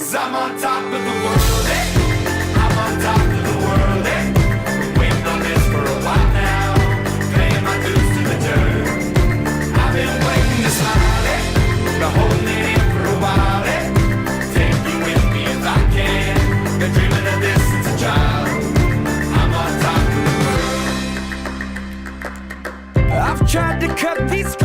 'Cause I'm on top of the world, eh? I'm on top of the world, eh? Been waiting on this for a while now, paying my dues to the dirt. I've been waiting to smile, eh? Been holding it in for a while, eh? Take you with me if I can. Been dreaming of this since a child. I'm on top of the world. I've tried to cut these